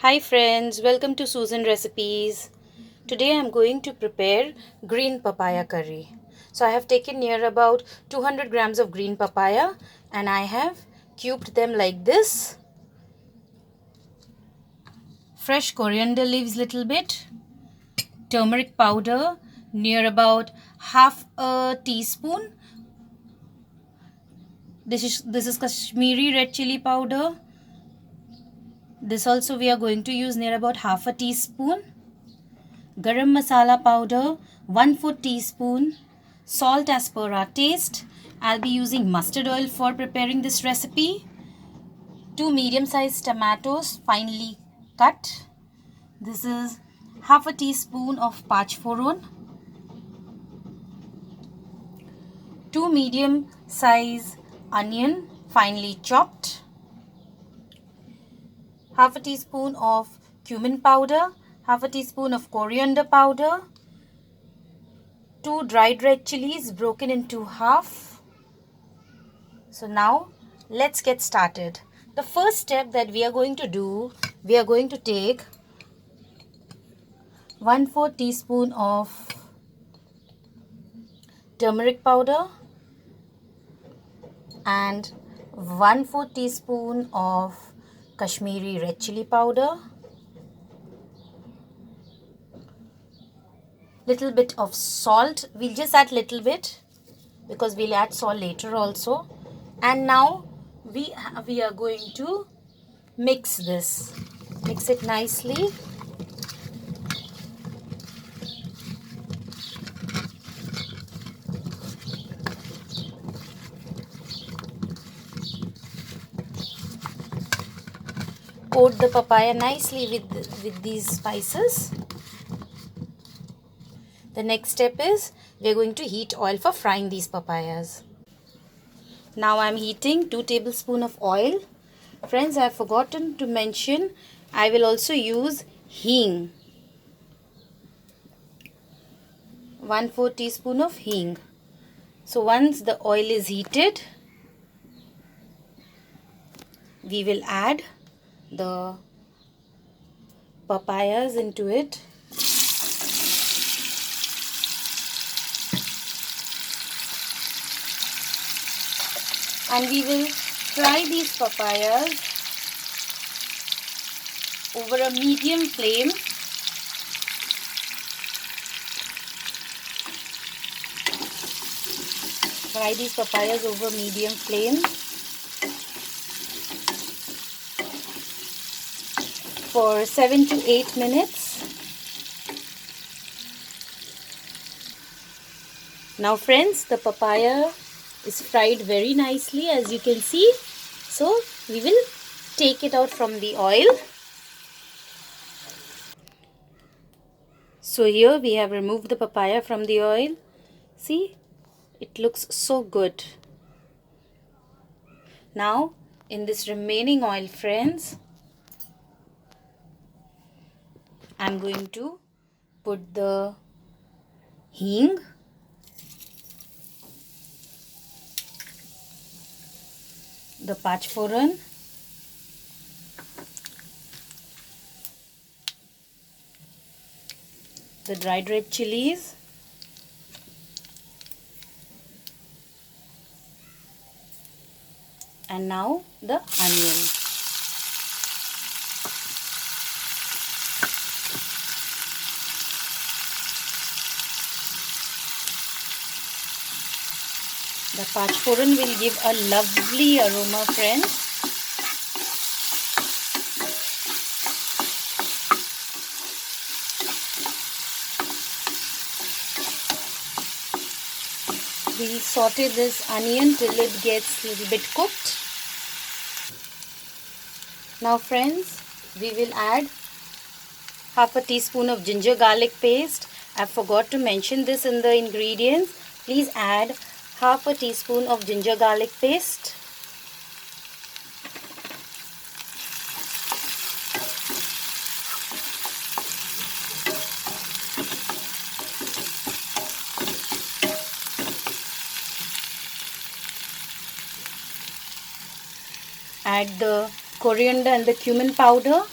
Hi friends, welcome to Susan Recipes. Today I am going to prepare green papaya curry. So I have taken near about 200 grams of green papaya and I have cubed them like this. Fresh coriander leaves little bit, turmeric powder near about half a teaspoon. This is Kashmiri red chili powder. This also we are going to use near about half a teaspoon. Garam masala powder 1/4 teaspoon, salt as per our taste. I'll be using mustard oil for preparing this recipe. 2 medium-sized tomatoes finely cut. This is half a teaspoon of pachforon. 2 medium-sized onion finely chopped. Half a teaspoon of cumin powder. Half a teaspoon of coriander powder. 2 dried red chilies broken into half. So now let's get started. The first step that we are going to do, we are going to take 1/4 teaspoon of turmeric powder and 1/4 teaspoon of Kashmiri red chili powder, little bit of salt. We'll just add little bit because we'll add salt later also. And now we are going to mix this. Mix it nicely. Coat the papaya nicely with these spices. The next step is we are going to heat oil for frying these papayas. Now I am heating 2 tablespoons of oil. Friends, I have forgotten to mention I will also use hing. 1/4 teaspoon of hing. So once the oil is heated, we will add the papayas into it. And we will fry these papayas over a medium flame. Fry these papayas over medium flame for 7 to 8 minutes. Now friends, the papaya is fried very nicely, as you can see. So we will take it out from the oil. So here we have removed the papaya from the oil. See, it looks so good. Now in this remaining oil, friends, I'm going to put the hing, the pachforon, the dried red chilies, and now the onion. The pachforon will give a lovely aroma, friends. We'll saute this onion till it gets a little bit cooked. Now friends, we will add half a teaspoon of ginger garlic paste. I forgot to mention this in the ingredients. Please add half a teaspoon of ginger garlic paste. Add the coriander and the cumin powder.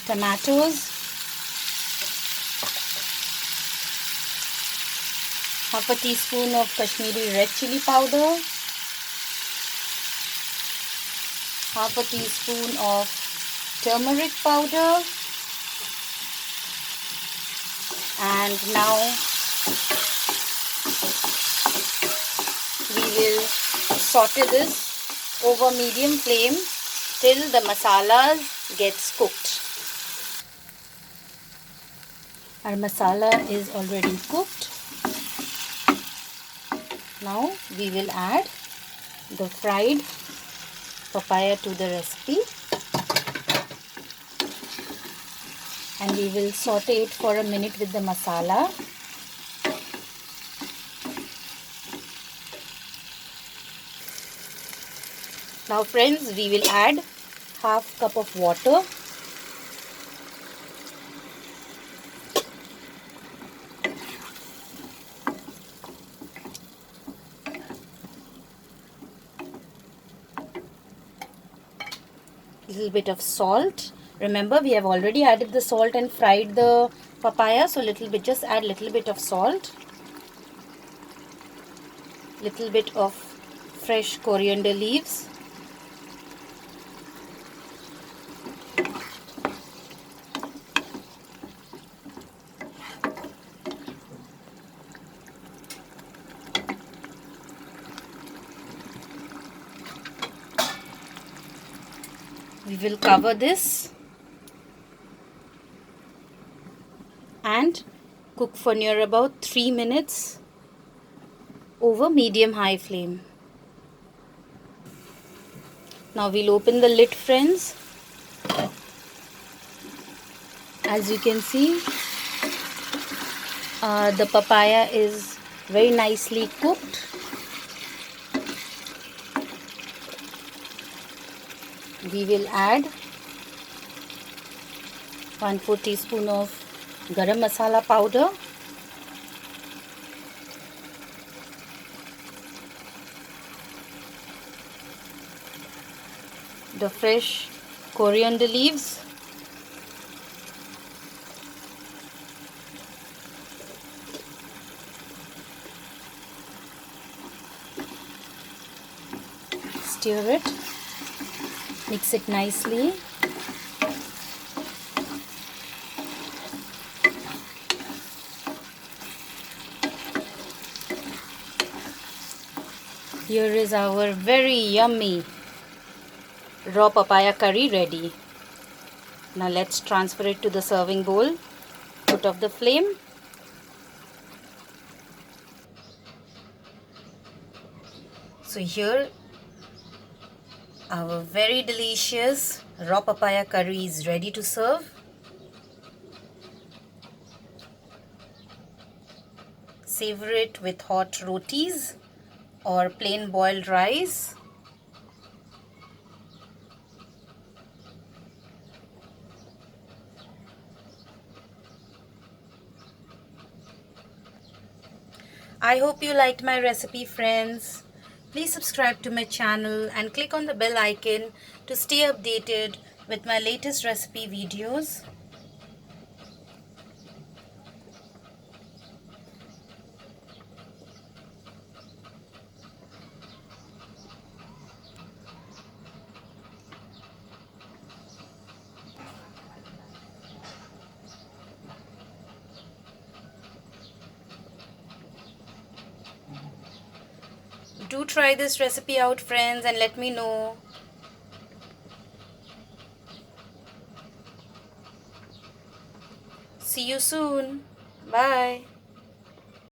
tomatoes, half a teaspoon of Kashmiri red chili powder, half a teaspoon of turmeric powder, and now we will saute this over medium flame till the masalas gets cooked. Our masala is already cooked. Now we will add the fried papaya to the recipe and we will saute it for a minute with the masala. Now friends, we will add half cup of water. Little bit of salt. Remember, we have already added the salt and fried the papaya, so just add little bit of salt. Little bit of fresh coriander leaves. We will cover this and cook for near about 3 minutes over medium-high flame. Now we'll open the lid, friends. As you can see, the papaya is very nicely cooked. We will add 1/4 teaspoon of garam masala powder, the fresh coriander leaves, stir it, mix it nicely. Here is our very yummy raw papaya curry ready. Now let's transfer it to the serving bowl. Put off the flame. So here our very delicious raw papaya curry is ready to serve. Savor it with hot rotis or plain boiled rice. I hope you liked my recipe, friends. Please subscribe to my channel and click on the bell icon to stay updated with my latest recipe videos. Do try this recipe out, friends, and let me know. See you soon. Bye.